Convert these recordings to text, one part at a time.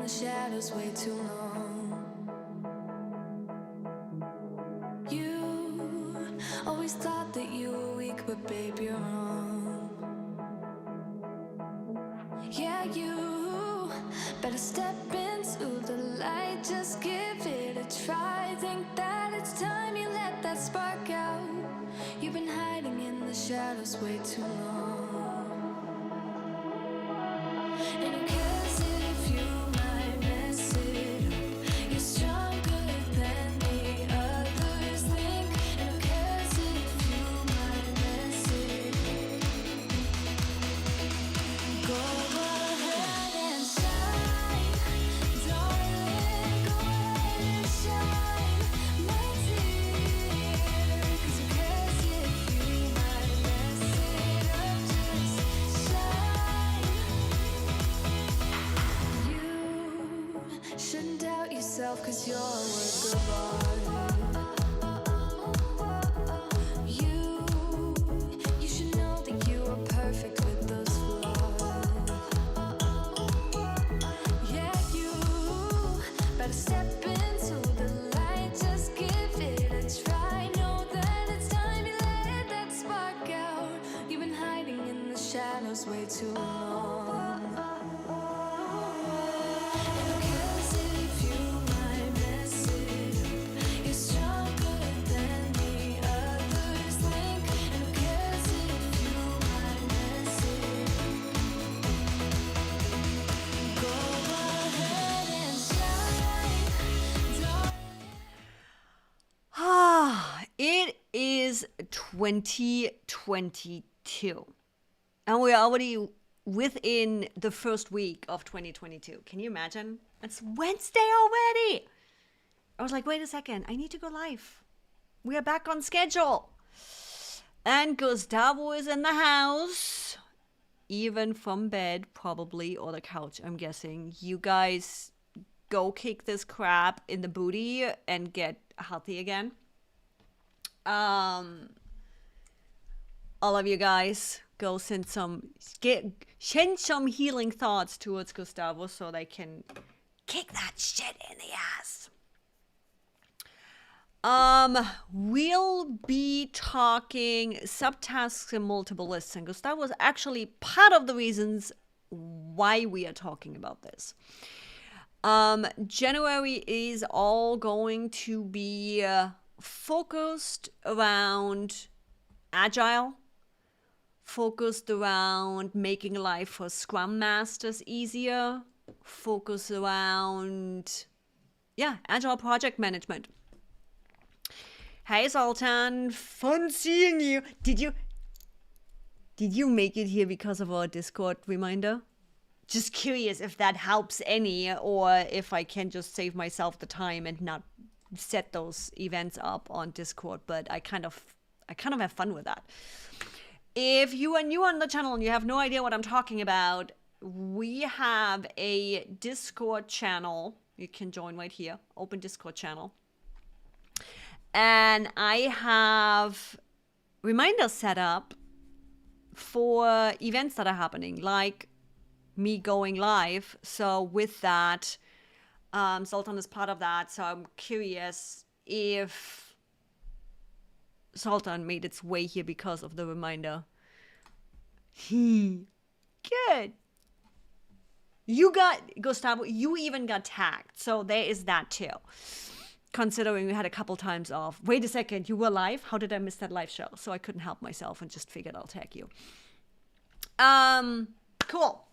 the shadows way too long. You always thought that you were weak, but babe, you're wrong. Yeah, you better step into the light, just give it a try. Think that it's time you let that spark out. You've been hiding in the shadows way too long. And who cares if you might mess it up? You're stronger than the others think. And who cares if you might mess it up? Go ahead and shine, darling. Go ahead and shine, my dear. 'Cause who cares if you might mess it up? Just shine. You shouldn't doubt yourself, 'cause you're a work of art. You should know that you are perfect with those flaws. Yeah, you better step into the light, just give it a try. Know that it's time you let that spark out. You've been hiding in the shadows way too long. And who cares if you might mess it up? You're stronger than the others think. And who cares if you might mess it up? Go ahead and shine, darling. It is 2022. And we're already within the first week of 2022. Can you imagine? It's Wednesday already. I was like, wait a second, I need to go live. We are back on schedule. And Gustavo is in the house, even from bed, probably, or the couch, I'm guessing. You guys go kick this crap in the booty and get healthy again. All of you guys go send some healing thoughts towards Gustavo so they can kick that shit in the ass. We'll be talking subtasks and multiple lists, and Gustavo was actually part of the reasons why we are talking about this. January is all going to be focused around Agile, focused around making life for Scrum Masters easier, focused around, Agile project management. Hey Sultan, fun seeing you. Did you make it here because of our Discord reminder? Just curious if that helps any, or if I can just save myself the time and not set those events up on Discord, but I kind of have fun with that. If you are new on the channel and you have no idea what I'm talking about, we have a Discord channel. You can join right here, open Discord channel. And I have reminders set up for events that are happening, like me going live. So with that, Sultan is part of that. So I'm curious if Sultan made its way here because of the reminder. Good. You got, Gustavo, you even got tagged. So there is that too. Considering we had a couple times off. Wait a second, you were live? How did I miss that live show? So I couldn't help myself and just figured I'll tag you. Cool.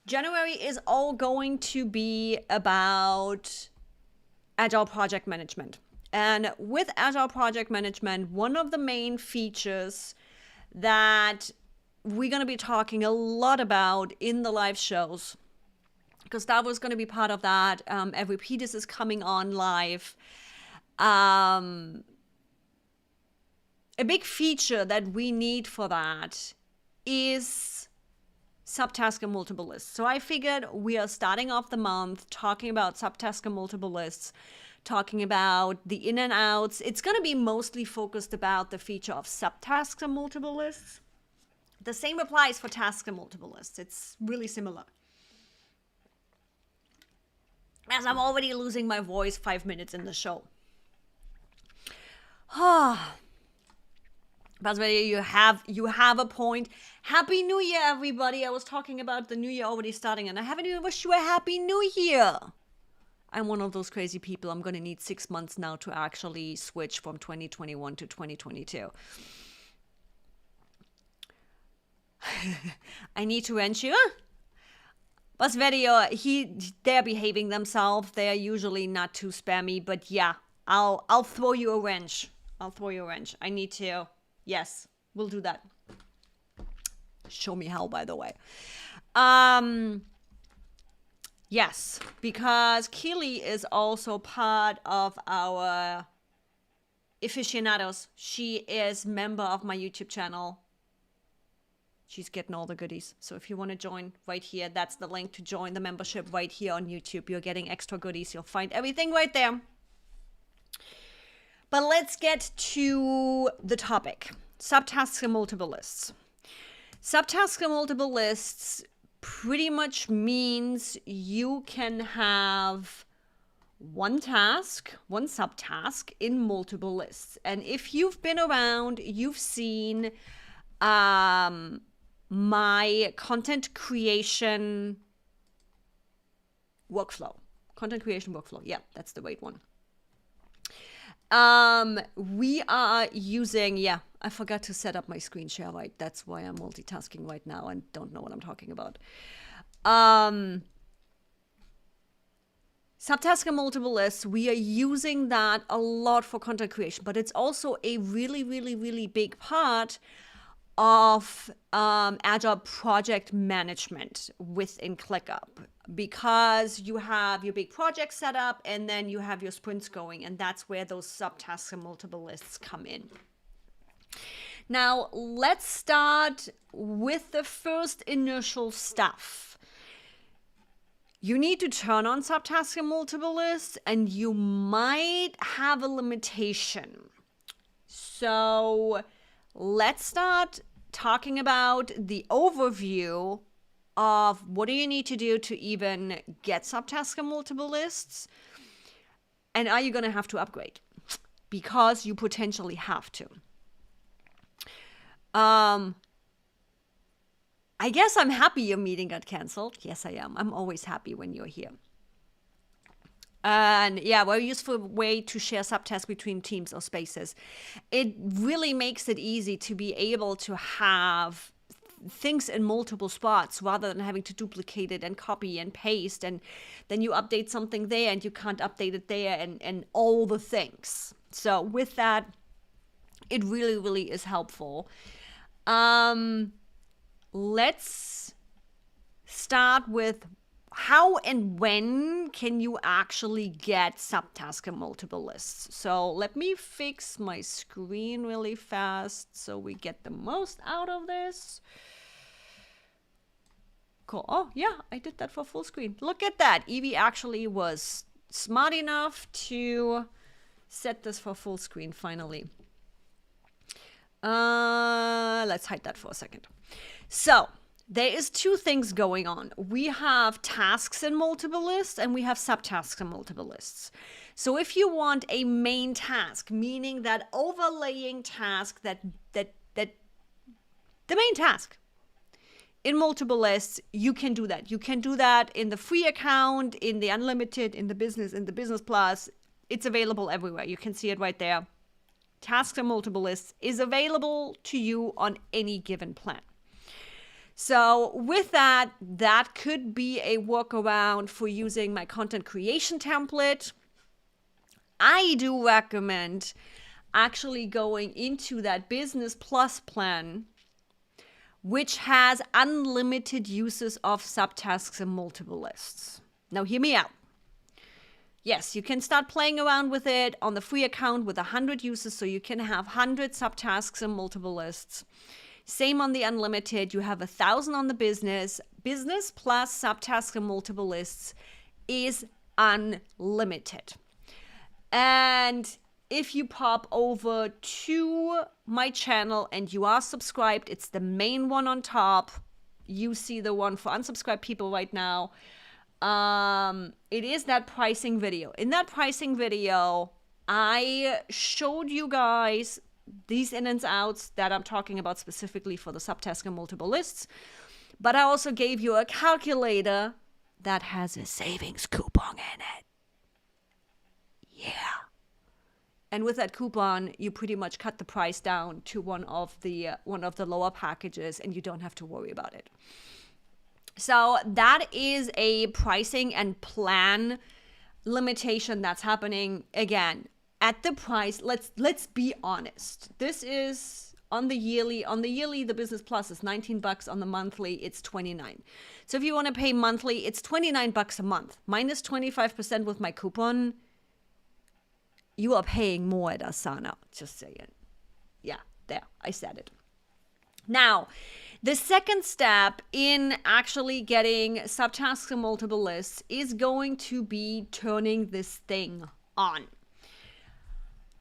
January is all going to be about Agile project management. And with Agile project management, one of the main features that we're going to be talking a lot about in the live shows, Gustavo is going to be part of that. Every Peters is coming on live. A big feature that we need for that is subtask and multiple lists. So I figured we are starting off the month talking about subtask and multiple lists, talking about the in and outs. It's going to be mostly focused about the feature of subtasks and multiple lists. The same applies for tasks and multiple lists. It's really similar. as I'm already losing my voice 5 minutes in the show. But you have a point. Happy New Year, everybody. I was talking about the new year already starting, and I haven't even wished you a Happy New Year. I'm one of those crazy people. I'm going to need 6 months now to actually switch from 2021 to 2022. I need to wrench you. But they're behaving themselves. They are usually not too spammy, but yeah, I'll throw you a wrench. I need to. Yes, we'll do that. Show me how, by the way. Yes, because Keely is also part of our aficionados. She is member of my YouTube channel. She's getting all the goodies. So if you want to join right here, that's the link to join the membership right here on YouTube. You're getting extra goodies. You'll find everything right there. But let's get to the topic. Subtasks and multiple lists. Subtasks and multiple lists pretty much means you can have one task, one subtask in multiple lists. And if you've been around, you've seen my content creation workflow. Yeah, that's the right one. We are using, I forgot to set up my screen share right. That's why I'm multitasking right now and don't know what I'm talking about. Subtask and multiple lists, we are using that a lot for content creation, but it's also a really, really, really big part of Agile project management within ClickUp, because you have your big project set up and then you have your sprints going, and that's where those subtasks and multiple lists come in. Now, let's start with the first initial stuff. You need to turn on subtasks and multiple lists, and you might have a limitation. So let's start talking about the overview of what do you need to do to even get subtasks and multiple lists, and are you going to have to upgrade? Because you potentially have to. I guess I'm happy your meeting got canceled. Yes, I am. I'm always happy when you're here. And yeah, very useful way to share subtasks between teams or spaces. It really makes it easy to be able to have things in multiple spots rather than having to duplicate it and copy and paste, and then you update something there and you can't update it there, and all the things. So with that, it really, really is helpful. Let's start with how and when can you actually get subtask and multiple lists. So let me fix my screen really fast so we get the most out of this. Cool. Oh yeah, I did that for full screen. Look at that. Yvi actually was smart enough to set this for full screen finally. Let's hide that for a second. So there is two things going on. We have tasks in multiple lists and we have subtasks in multiple lists. So if you want a main task, meaning that overlaying task, that the main task in multiple lists, you can do that. You can do that in the free account, in the unlimited, in the business plus. It's available everywhere. You can see it right there. Tasks and multiple lists is available to you on any given plan. So with that could be a workaround for using my content creation template. I do recommend actually going into that Business Plus plan, which has unlimited uses of subtasks and multiple lists. Now hear me out. Yes, you can start playing around with it on the free account with 100 users, so you can have 100 subtasks and multiple lists. Same on the unlimited, you have 1,000 on the business. Business plus subtasks and multiple lists is unlimited. And if you pop over to my channel and you are subscribed, it's the main one on top. You see the one for unsubscribed people right now. it is that pricing video. In that pricing video, I showed you guys these in and outs that I'm talking about specifically for the subtask and multiple lists. But I also gave you a calculator that has a savings coupon in it. Yeah. And with that coupon, you pretty much cut the price down to one of the lower packages, and you don't have to worry about it. So that is a pricing and plan limitation that's happening again at the price. Let's be honest. This is on the yearly, the Business Plus is $19. On the monthly, it's $29. So if you want to pay monthly, it's $29 a month. Minus 25% with my coupon, you are paying more at Asana. Just saying. Yeah, there, I said it. Now, the second step in actually getting subtasks and multiple lists is going to be turning this thing on.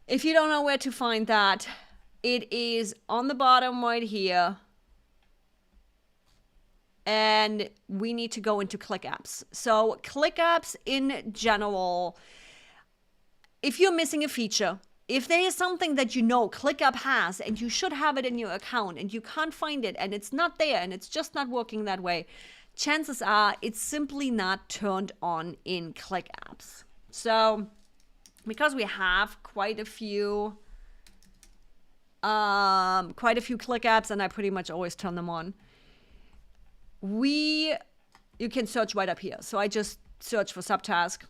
If you don't know where to find that, it is on the bottom right here. And we need to go into ClickUps. So ClickUps in general, if you're missing a feature, if there is something that you know ClickUp has and you should have it in your account and you can't find it and it's not there and it's just not working that way, chances are it's simply not turned on in ClickUps. So because we have quite a few ClickUps and I pretty much always turn them on, you can search right up here. So I just search for subtask.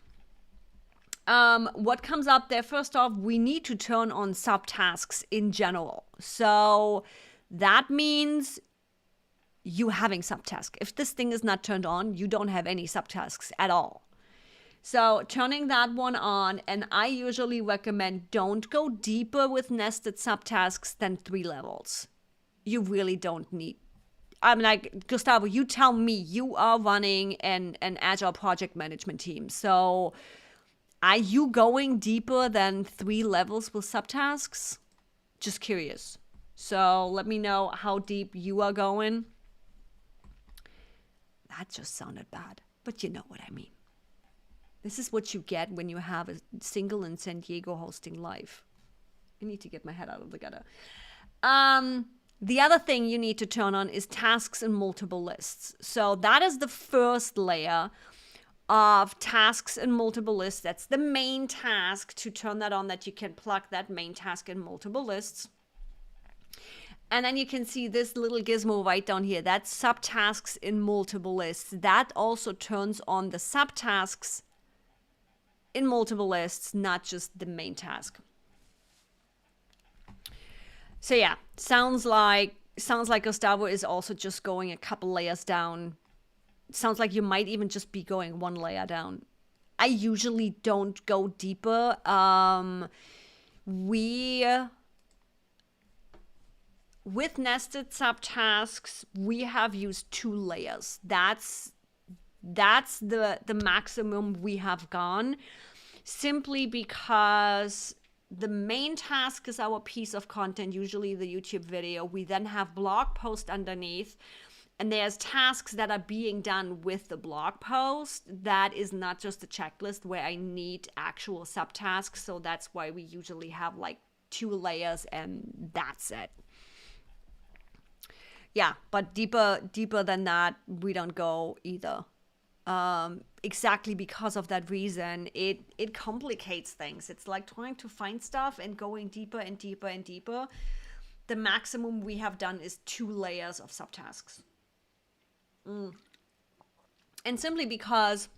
What comes up there, first off, we need to turn on subtasks in general. So that means you having subtask. If this thing is not turned on, you don't have any subtasks at all. So turning that one on, and I usually recommend don't go deeper with nested subtasks than 3 levels. You really don't need. I'm like, Gustavo, you tell me, you are running an Agile project management team. So are you going deeper than 3 levels with subtasks? Just curious. So let me know how deep you are going. That just sounded bad, but you know what I mean. This is what you get when you have a single in San Diego hosting live. I need to get my head out of the gutter. The other thing you need to turn on is tasks and multiple lists. So that is the first layer of tasks and multiple lists. That's the main task. To turn that on, that you can plug that main task in multiple lists. And then you can see this little gizmo right down here. That's subtasks in multiple lists. That also turns on the subtasks in multiple lists, not just the main task. So yeah, sounds like Gustavo is also just going a couple layers down. Sounds like you might even just be going 1 layer down. I usually don't go deeper. With nested subtasks, we have used 2 layers. That's the maximum we have gone, simply because the main task is our piece of content, usually the YouTube video. We then have blog post underneath, and there's tasks that are being done with the blog post. That is not just a checklist where I need actual subtasks. So that's why we usually have like 2 layers and that's it. Yeah, but deeper than that, we don't go either. Exactly because of that reason, it complicates things. It's like trying to find stuff and going deeper and deeper and deeper. The maximum we have done is 2 layers of subtasks. And simply because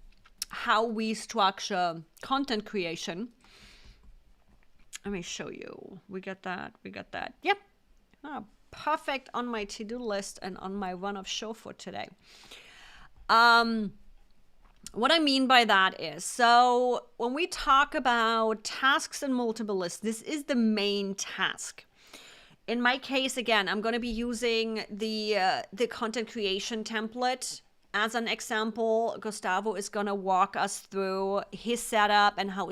how we structure content creation. Let me show you. We got that. Yep. Perfect on my to-do list and on my run-of show for today. What I mean by that is, so when we talk about tasks and multiple lists, this is the main task. In my case, again, I'm going to be using the content creation template as an example. Gustavo is going to walk us through his setup and how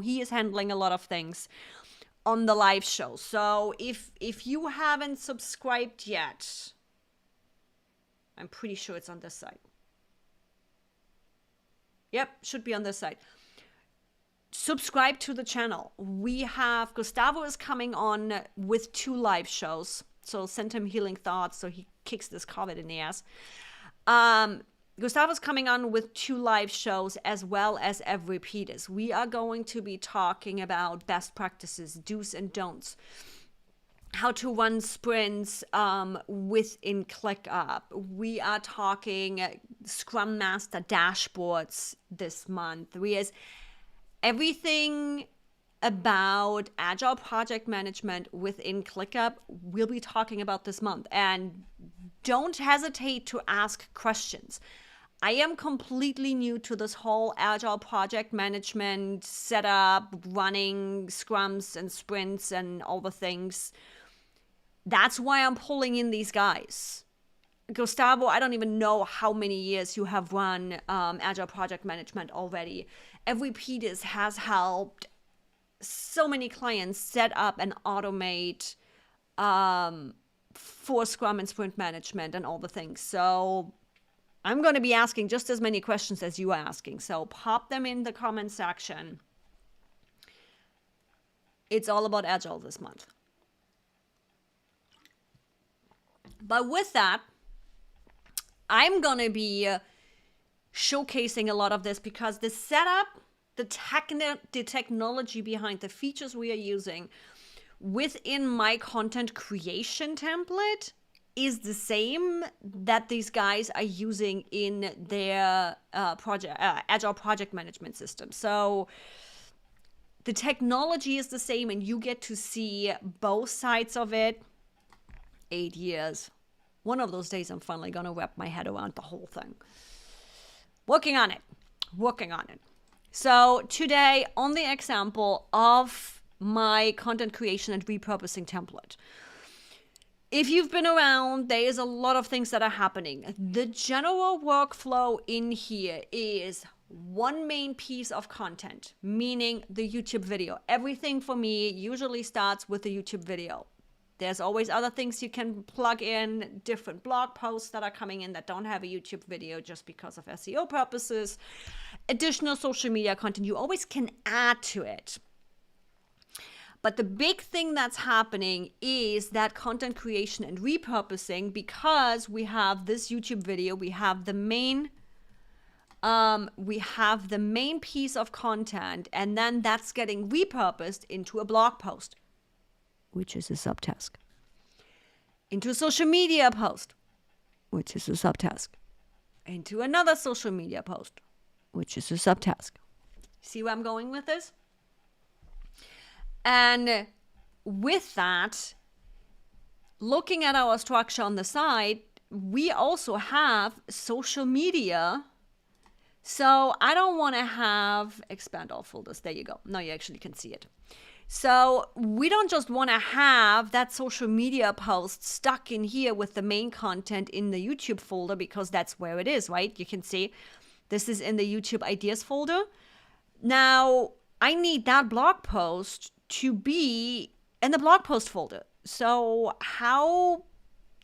he is handling a lot of things on the live show. So if you haven't subscribed yet, I'm pretty sure it's on this side. Yep, should be on this side. Subscribe to the channel. We have Gustavo is coming on with 2 live shows. So send him healing thoughts so he kicks this COVID in the ass. Gustavo's coming on with 2 live shows as well as Every Peters. We are going to be talking about best practices, do's and don'ts, how to run sprints within ClickUp. We are talking Scrum Master dashboards this month. Everything about Agile project management within ClickUp we'll be talking about this month. And don't hesitate to ask questions. I am completely new to this whole Agile project management setup, running scrums and sprints and all the things. That's why I'm pulling in these guys. Gustavo, I don't even know how many years you have run Agile project management already. Every Peters has helped so many clients set up and automate for Scrum and sprint management and all the things. So I'm going to be asking just as many questions as you are asking. So pop them in the comment section. It's all about Agile this month. But with that, I'm going to be showcasing a lot of this because the setup, the technology behind the features we are using within my content creation template is the same that these guys are using in their Agile project management system. So the technology is the same and you get to see both sides of it. 8 years. One of those days I'm finally going to wrap my head around the whole thing. Working on it. So today, on the example of my content creation and repurposing template. If you've been around, there is a lot of things that are happening. The general workflow in here is one main piece of content, meaning the YouTube video. Everything for me usually starts with the YouTube video. There's always other things you can plug in, different blog posts that are coming in that don't have a YouTube video just because of SEO purposes. Additional social media content you always can add to it. But the big thing that's happening is that content creation and repurposing, because we have this YouTube video, we have the main piece of content, and then that's getting repurposed into a blog post, which is a subtask, into a social media post, which is a subtask, into another social media post, which is a subtask. See where I'm going with this? And with that, looking at our structure on the side, we also have social media. So I don't want to have expand all folders. There you go. Now you actually can see it. So we don't just want to have that social media post stuck in here with the main content in the YouTube folder because that's where it is, right? You can see this is in the YouTube ideas folder. Now I need that blog post to be in the blog post folder. So how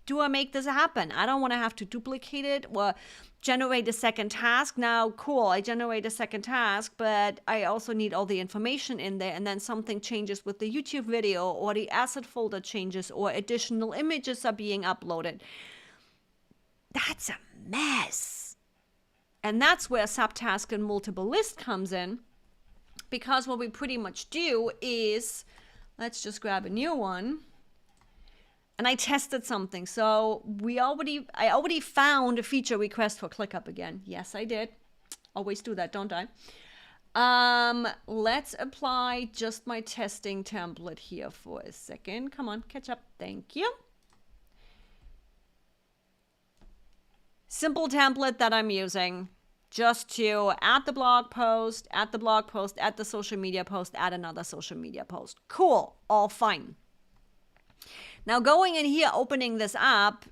do I make this happen? I don't want to have to duplicate it or generate a second task. Now, cool, I generate a second task, but I also need all the information in there, and then something changes with the YouTube video, or the asset folder changes, or additional images are being uploaded. That's a mess. And that's where subtask and multiple list comes in, because what we pretty much do is, let's just grab a new one. And I tested something. So I already found a feature request for ClickUp again. Yes, I did. Always do that, don't I? Let's apply just my testing template here for a second. Come on, catch up. Thank you. Simple template that I'm using just to add the blog post, add the social media post, add another social media post. Cool, all fine. Now going in here, opening this up,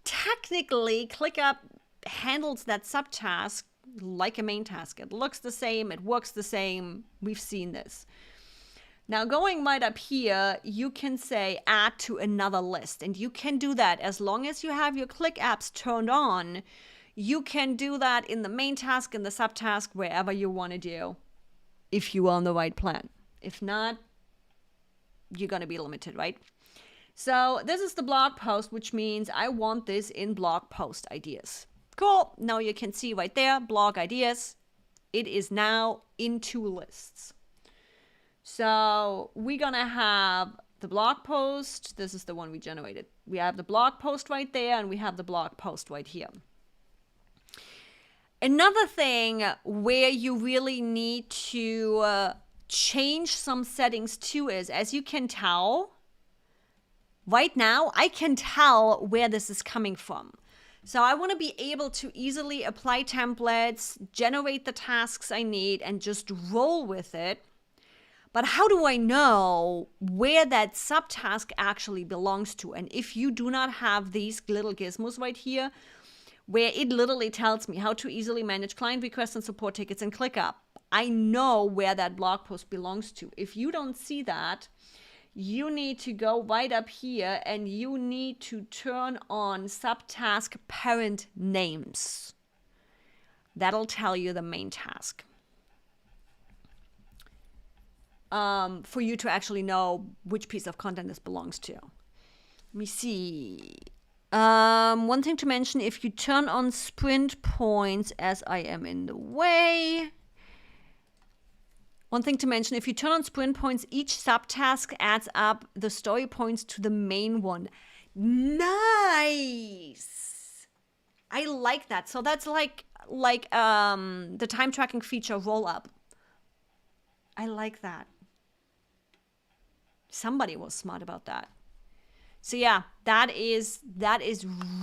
technically ClickUp handles that subtask like a main task. It looks the same, it works the same. We've seen this. Now going right up here, you can say add to another list, and you can do that as long as you have your Click apps turned on. You can do that in the main task, in the subtask, wherever you want to do, if you are on the right plan. If not, you're going to be limited, right? So this is the blog post, which means I want this in blog post ideas. Cool. Now you can see right there, blog ideas. It is now in 2 lists. So we're going to have the blog post. This is the one we generated. We have the blog post right there, and we have the blog post right here. Another thing where you really need to change some settings too is, as you can tell, right now, I can tell where this is coming from. So I want to be able to easily apply templates, generate the tasks I need, and just roll with it. But how do I know where that subtask actually belongs to? And if you do not have these little gizmos right here, where it literally tells me how to easily manage client requests and support tickets in ClickUp, I know where that blog post belongs to. If you don't see that, you need to go right up here and you need to turn on subtask parent names. That'll tell you the main task. For you to actually know which piece of content this belongs to. Let me see. One thing to mention, if you turn on sprint points, as I am in the way. One thing to mention, if you turn on sprint points, each subtask adds up the story points to the main one. Nice! I like that. So that's like the time tracking feature roll up. I like that. Somebody was smart about that. So yeah, that is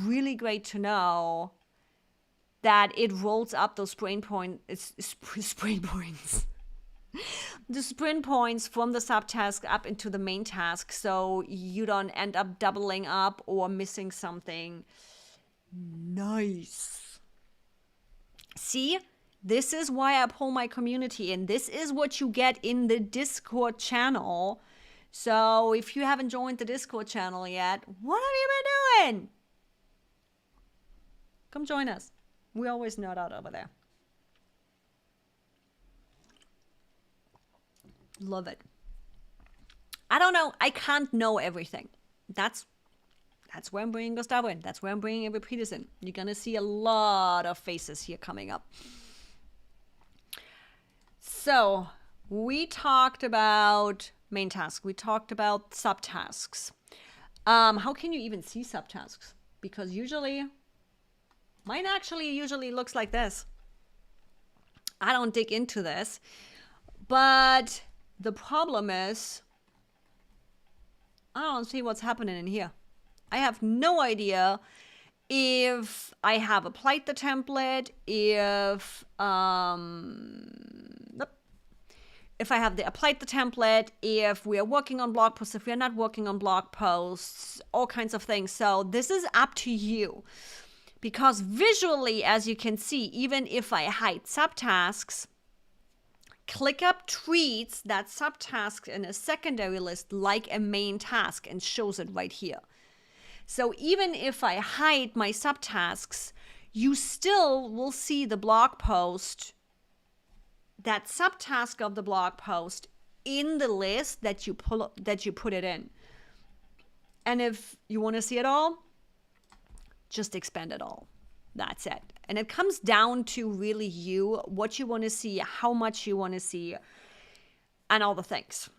really great to know that it rolls up those sprint points. The sprint points from the subtask up into the main task, so you don't end up doubling up or missing something. Nice. See, this is why I pull my community in. This is what you get in the Discord channel. So if you haven't joined the Discord channel yet, what have you been doing? Come join us. We always nerd out over there. Love it. I don't know. I can't know everything. That's where I'm bringing Gustavo in. That's where I'm bringing Yvi Peters in. You're going to see a lot of faces here coming up. So we talked about main task. We talked about subtasks. How can you even see subtasks? Because mine usually looks like this. I don't dig into this. But the problem is, I don't see what's happening in here. I have no idea if I have applied the template, if I have applied the template, if we are working on blog posts, if we are not working on blog posts, all kinds of things. So this is up to you. Because visually, as you can see, even if I hide subtasks, ClickUp treats that subtask in a secondary list like a main task and shows it right here. So even if I hide my subtasks, you still will see the blog post, that subtask of the blog post in the list that you put it in. And if you want to see it all, just expand it all. That's it. And it comes down to really you, what you want to see, how much you want to see, and all the things.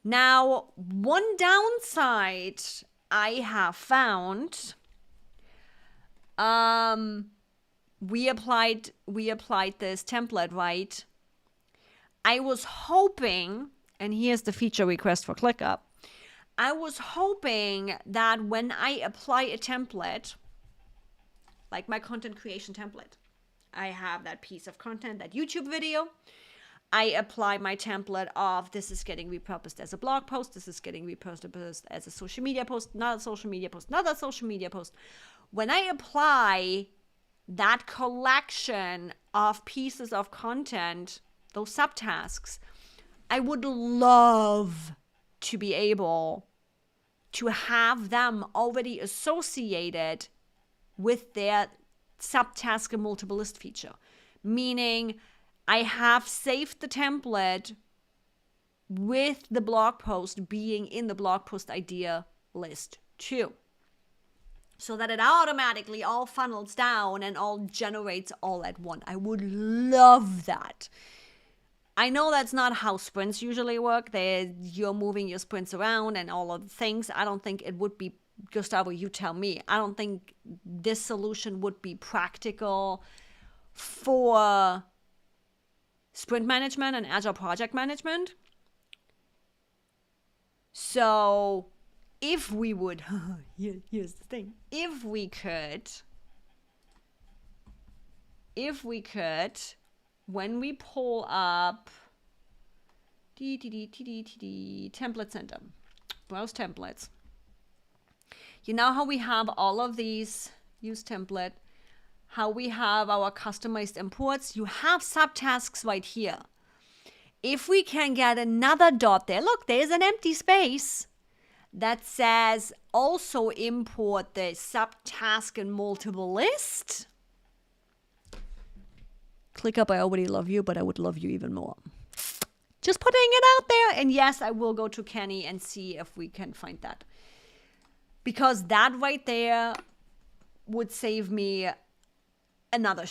Now, one downside I have found, we applied this template, right? I was hoping, and here's the feature request for ClickUp, I was hoping that when I apply a template, like my content creation template, I have that piece of content, that YouTube video. I apply my template of this is getting repurposed as a blog post. This is getting repurposed as a social media post, not a social media post, not a social media post. When I apply that collection of pieces of content, those subtasks, I would love to be able to have them already associated with their subtask and multiple list feature, meaning I have saved the template with the blog post being in the blog post idea list too, so that it automatically all funnels down and all generates all at once. I would love that. I know that's not how sprints usually work. You're moving your sprints around and all of the things. I don't think it would be, Gustavo, you tell me. I don't think this solution would be practical for sprint management and agile project management. So if we would, here's the thing, if we could, when we pull up template center, browse templates, you know how we have all of these, use template, how we have our customized imports, you have subtasks right here. If we can get another dot there, look, there's an empty space that says also import the subtask and multiple list. ClickUp, I already love you, but I would love you even more. Just putting it out there. And yes, I will go to Kenny and see if we can find that. Because that right there would save me another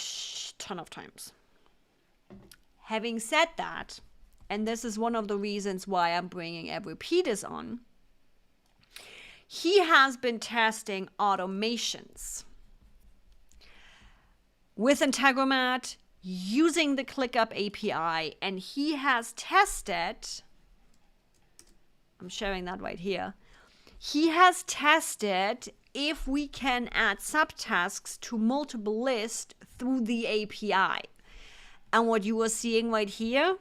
ton of times. Having said that, and this is one of the reasons why I'm bringing Yvi Peters on, he has been testing automations with Integromat using the ClickUp API, and he has tested, I'm sharing that right here, he has tested if we can add subtasks to multiple lists through the API. And what you are seeing right here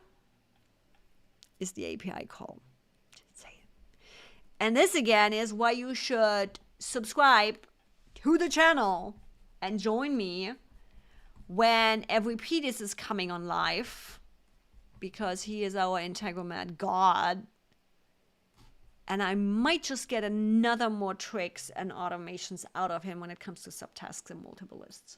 is the API call. Just say it. And this again is why you should subscribe to the channel and join me when Yvi Peters is coming on live, because he is our Integromat god. And I might just get another more tricks and automations out of him when it comes to subtasks and multiple lists.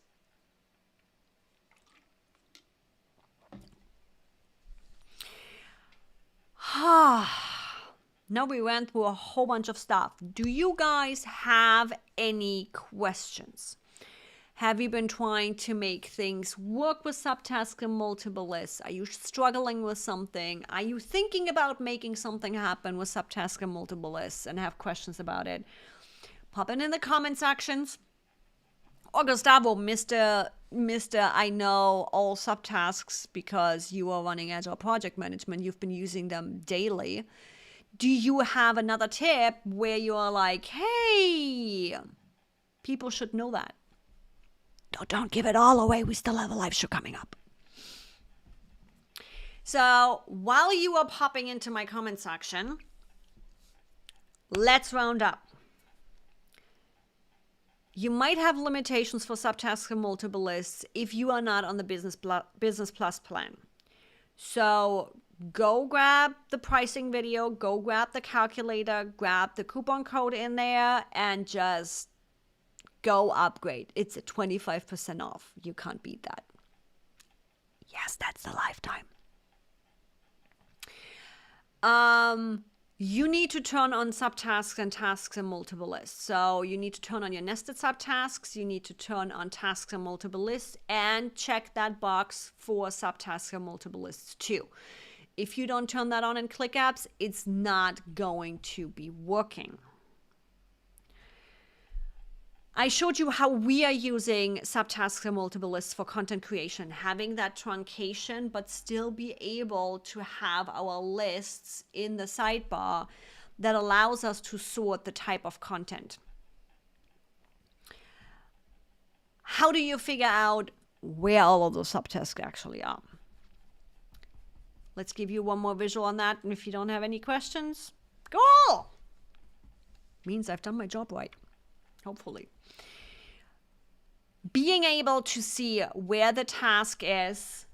Now we went through a whole bunch of stuff. Do you guys have any questions? Have you been trying to make things work with subtasks and multiple lists? Are you struggling with something? Are you thinking about making something happen with subtasks and multiple lists and have questions about it? Pop it in the comment sections. Or Gustavo, Mr. I know all subtasks because you are running Agile project management. You've been using them daily. Do you have another tip where you're like, hey, people should know that? Don't give it all away. We still have a live show coming up. So while you are popping into my comment section, let's round up. You might have limitations for subtasks and multiple lists if you are not on the Business Plus plan. So go grab the pricing video, go grab the calculator, grab the coupon code in there, and just go upgrade. It's a 25% off. You can't beat that. Yes, that's the lifetime. You need to turn on subtasks and tasks and multiple lists. So you need to turn on your nested subtasks. You need to turn on tasks and multiple lists and check that box for subtasks and multiple lists too. If you don't turn that on in ClickUps, it's not going to be working. I showed you how we are using subtasks and multiple lists for content creation, having that truncation, but still be able to have our lists in the sidebar that allows us to sort the type of content. How do you figure out where all of those subtasks actually are? Let's give you one more visual on that. And if you don't have any questions, go! Means I've done my job right. Hopefully. Being able to see where the task is,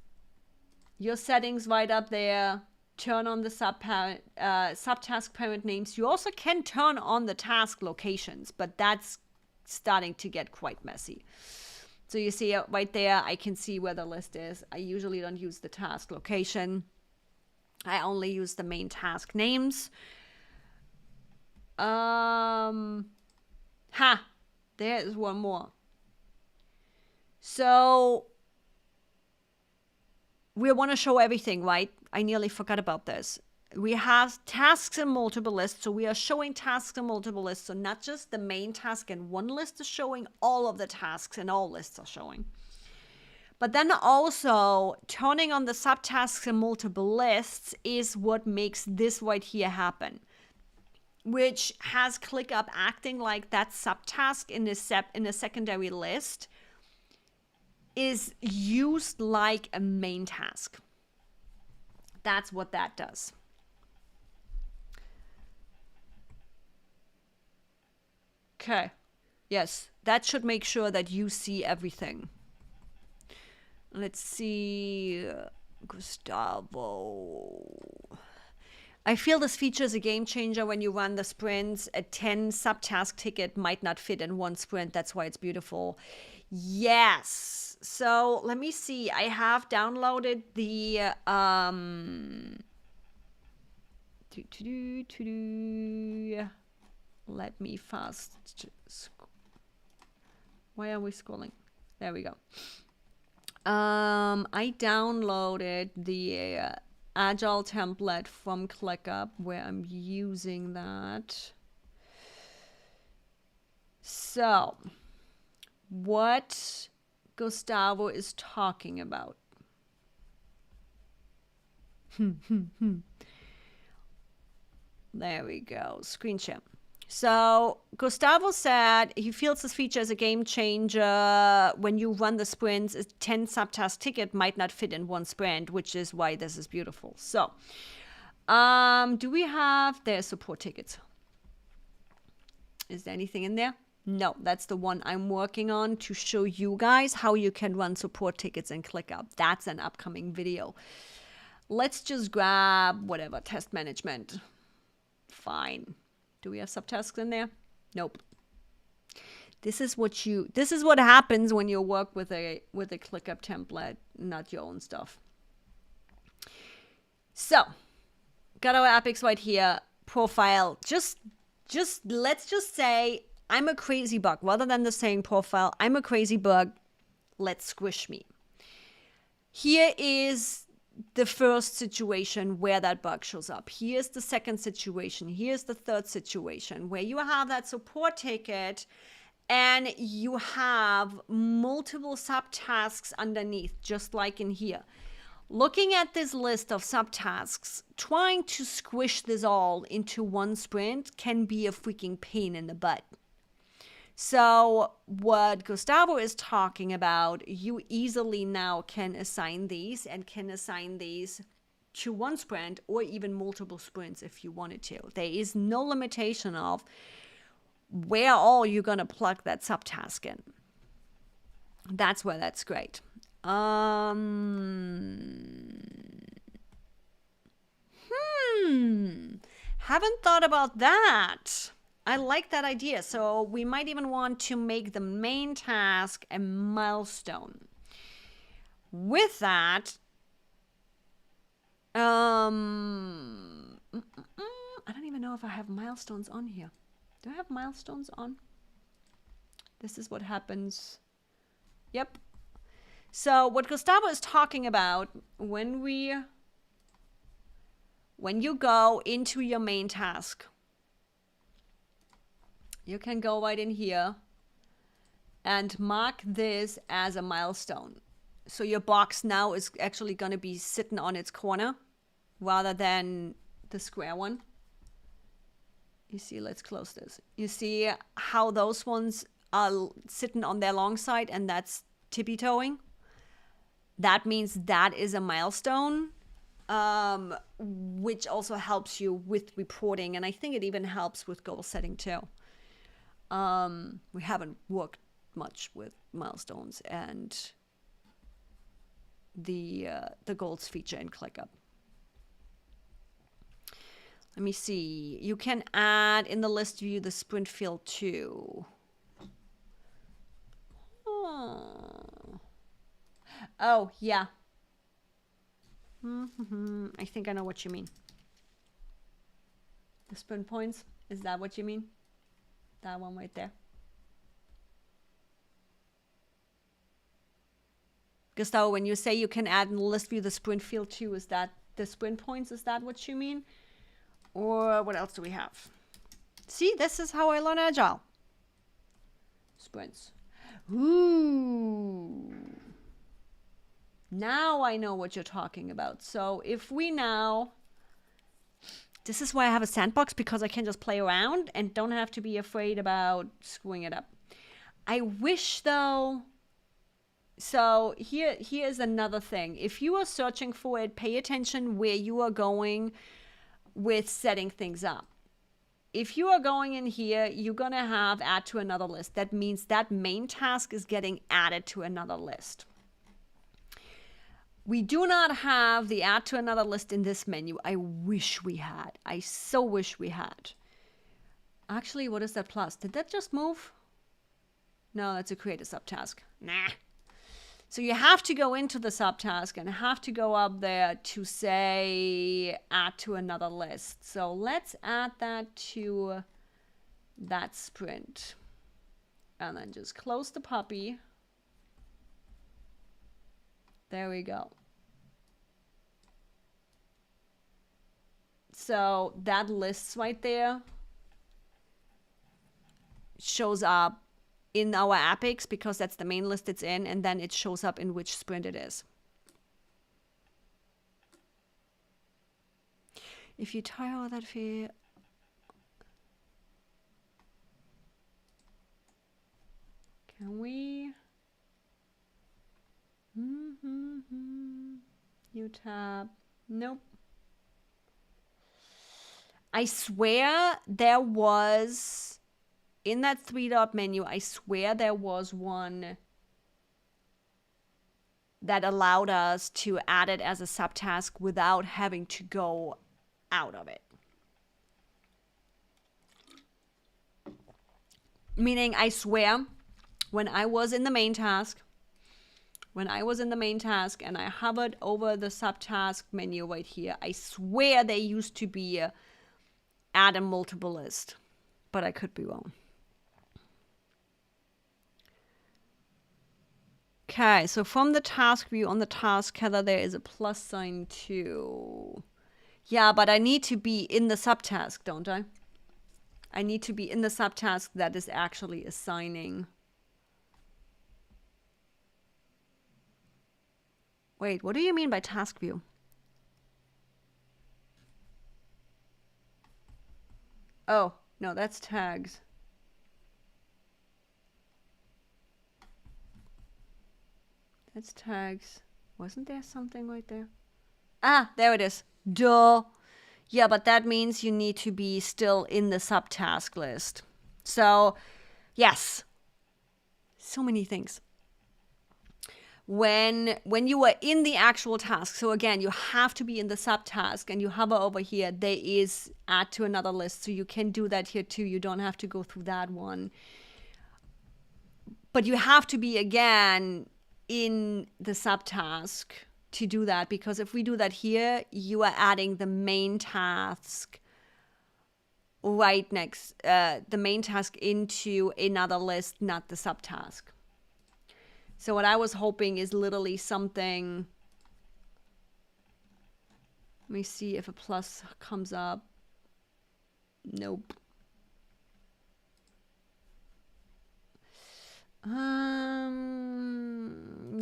your settings right up there, turn on the subtask parent names. You also can turn on the task locations, but that's starting to get quite messy. So you see right there, I can see where the list is. I usually don't use the task location. I only use the main task names. There is one more. So we want to show everything, right? I nearly forgot about this. We have tasks in multiple lists. So we are showing tasks in multiple lists. So not just the main task in one list is showing, all of the tasks in all lists are showing. But then also turning on the subtasks in multiple lists is what makes this right here happen, which has ClickUp acting like that subtask in a secondary list is used like a main task. That's what that does. Okay. Yes, that should make sure that you see everything. Let's see, Gustavo. I feel this feature is a game changer when you run the sprints. A 10 subtask ticket might not fit in one sprint. That's why it's beautiful. Yes. So let me see. I have downloaded the let me fast. Why are we scrolling? There we go. I downloaded the Agile template from ClickUp where I'm using that. So, what Gustavo is talking about. There we go. Screen share. So Gustavo said he feels this feature is a game changer when you run the sprints. A 10 subtask ticket might not fit in one sprint, which is why this is beautiful. So do we have their support tickets? Is there anything in there? No, that's the one I'm working on to show you guys how you can run support tickets in ClickUp. That's an upcoming video. Let's just grab whatever, test management. Fine. Do we have subtasks in there? Nope. This is what happens when you work with a ClickUp template, not your own stuff. So, got our epics right here. Profile. Let's just say I'm a crazy bug. Rather than the saying profile, I'm a crazy bug. Let's squish me. Here is the first situation where that bug shows up. Here's the second situation. Here's the third situation where you have that support ticket and you have multiple subtasks underneath, just like in here. Looking at this list of subtasks, trying to squish this all into one sprint can be a freaking pain in the butt. So what Gustavo is talking about, you easily now can assign these to one sprint or even multiple sprints if you wanted to. There is no limitation of where all you're going to plug that subtask in. That's where that's great. Haven't thought about that. I like that idea. So we might even want to make the main task a milestone. With that, I don't even know if I have milestones on here. Do I have milestones on? This is what happens. Yep. So what Gustavo is talking about when you go into your main task, you can go right in here and mark this as a milestone. So your box now is actually going to be sitting on its corner rather than the square one. You see, let's close this. You see how those ones are sitting on their long side and that's tippy-toeing? That means that is a milestone, which also helps you with reporting. And I think it even helps with goal setting too. We haven't worked much with milestones and the goals feature in ClickUp. Let me see. You can add in the list view the sprint field too. Oh, yeah. I think I know what you mean. The sprint points, is that what you mean? That one right there. Gustavo, when you say you can add in the list view the sprint field too, is that the sprint points? Is that what you mean? Or what else do we have? See, this is how I learn Agile. Sprints. Ooh. Now I know what you're talking about. So if we now, this is why I have a sandbox, because I can just play around and don't have to be afraid about screwing it up. I wish though, so here's another thing. If you are searching for it, pay attention where you are going with setting things up. If you are going in here, you're going to have add to another list. That means that main task is getting added to another list. We do not have the add to another list in this menu. I wish we had. I so wish we had. Actually, what is that plus? Did that just move? No, that's a create a subtask. Nah. So you have to go into the subtask and have to go up there to say add to another list. So let's add that to that sprint. And then just close the puppy. There we go. So that list right there shows up in our Apex because that's the main list it's in, and then it shows up in which sprint it is. If you tire that fee, can we? New tab. Nope. I swear there was, in that 3-dot menu, I swear there was one that allowed us to add it as a subtask without having to go out of it. Meaning, I swear, when I was in the main task, and I hovered over the subtask menu right here, I swear there used to be add a multiple list, but I could be wrong. Okay, so from the task view on the task header, there is a plus sign too. Yeah, but I need to be in the subtask, don't I? I need to be in the subtask that is actually assigning. Wait, what do you mean by task view? Oh, no, that's tags. That's tags. Wasn't there something right there? Ah, there it is. Duh. Yeah, but that means you need to be still in the subtask list. So, yes. So many things. When you are in the actual task, so again, you have to be in the subtask and you hover over here, there is add to another list. So you can do that here too. You don't have to go through that one. But you have to be, again, in the subtask to do that, because if we do that here, you are adding the main task right next, the main task into another list, not the subtask. So what I was hoping is literally something. Let me see if a plus comes up. Nope.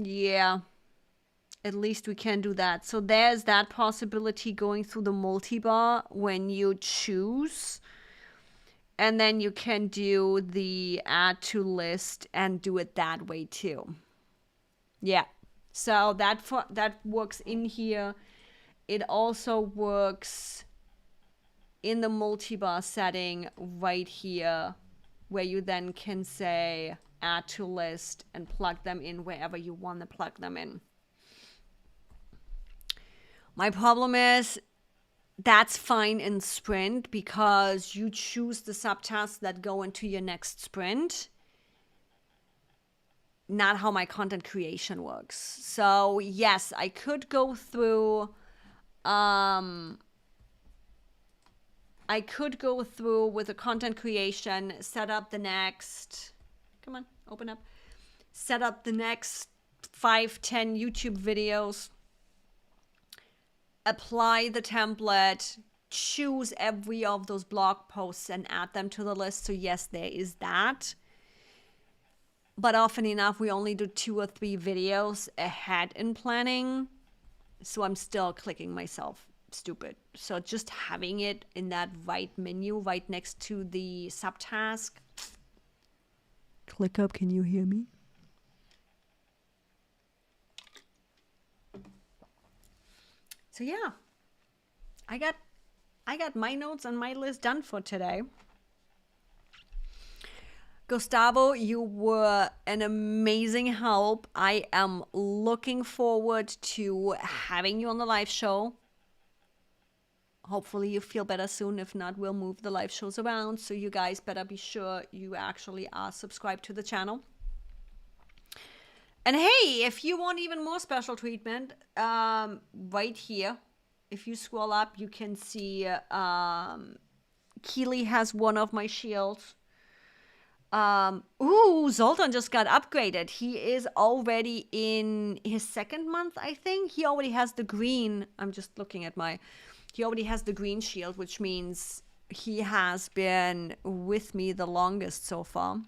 Yeah. At least we can do that. So there's that possibility going through the multi-bar when you choose. And then you can do the add to list and do it that way too. Yeah. So that works in here. It also works in the multi-bar setting right here, where you then can say add to list and plug them in wherever you want to plug them in. My problem is that's fine in sprint because you choose the subtasks that go into your next sprint. not how my content creation works. So yes, I could go through with the content creation, set up the next, come on, open up, set up the next 5-10 YouTube videos, apply the template, choose every of those blog posts and add them to the list. So yes, there is that. But often enough, we only do 2 or 3 videos ahead in planning. So I'm still clicking myself stupid. So just having it in that right menu right next to the subtask. ClickUp, can you hear me? So yeah, I got my notes and my list done for today. Gustavo, you were an amazing help. I am looking forward to having you on the live show. Hopefully you feel better soon. If not, we'll move the live shows around. So you guys better be sure you actually are subscribed to the channel. And hey, if you want even more special treatment, right here, if you scroll up, you can see Keely has one of my shields. Zoltan just got upgraded. He is already in his 2nd month, I think. He already has the green. I'm just looking at he already has the green shield, which means he has been with me the longest so far.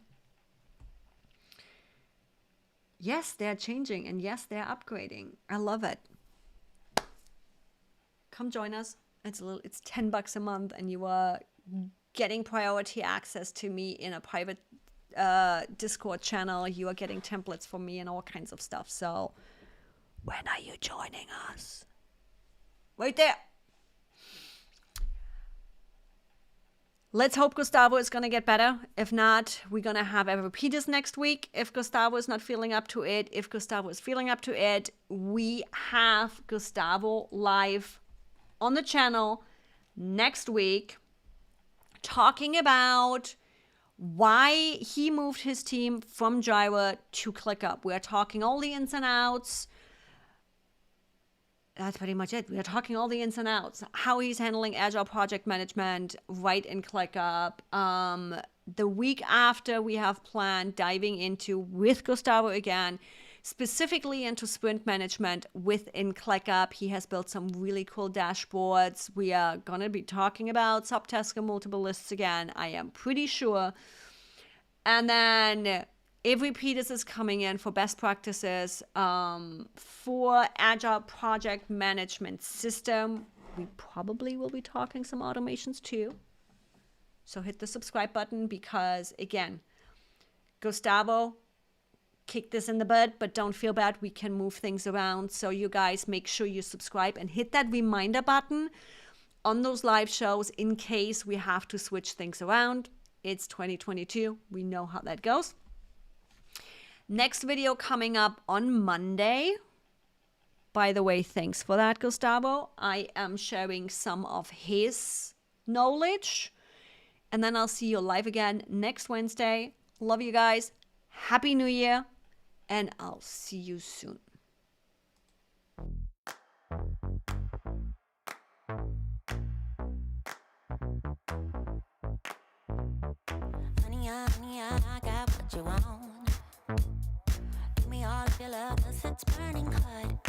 Yes, they're changing, and yes, they're upgrading. I love it. Come join us. It's $10 a month, and you are getting priority access to me in a private Discord channel. You are getting templates from me and all kinds of stuff. So when are you joining us? Right there. Let's hope Gustavo is going to get better. If not, we're going to have a repeaters next week. If Gustavo is not feeling up to it, if Gustavo is feeling up to it, we have Gustavo live on the channel next week talking about why he moved his team from Jira to ClickUp. We're talking all the ins and outs. That's pretty much it. We are talking all the ins and outs. How he's handling Agile project management right in ClickUp. The week after, we have planned diving into, with Gustavo again, specifically into sprint management within ClickUp. He has built some really cool dashboards. We are going to be talking about subtasks and multiple lists again, I am pretty sure. And then Yvi Peters is coming in for best practices for Agile project management system. We probably will be talking some automations too. So hit the subscribe button because, again, Gustavo kicked this in the bud, but don't feel bad. We can move things around. So you guys make sure you subscribe and hit that reminder button on those live shows in case we have to switch things around. It's 2022. We know how that goes. Next video coming up on Monday. By the way, thanks for that, Gustavo. I am sharing some of his knowledge. And then I'll see you live again next Wednesday. Love you guys. Happy New Year. And I'll see you soon. Honey, I got what you want. Give me all of your love, 'cause it's burning hot.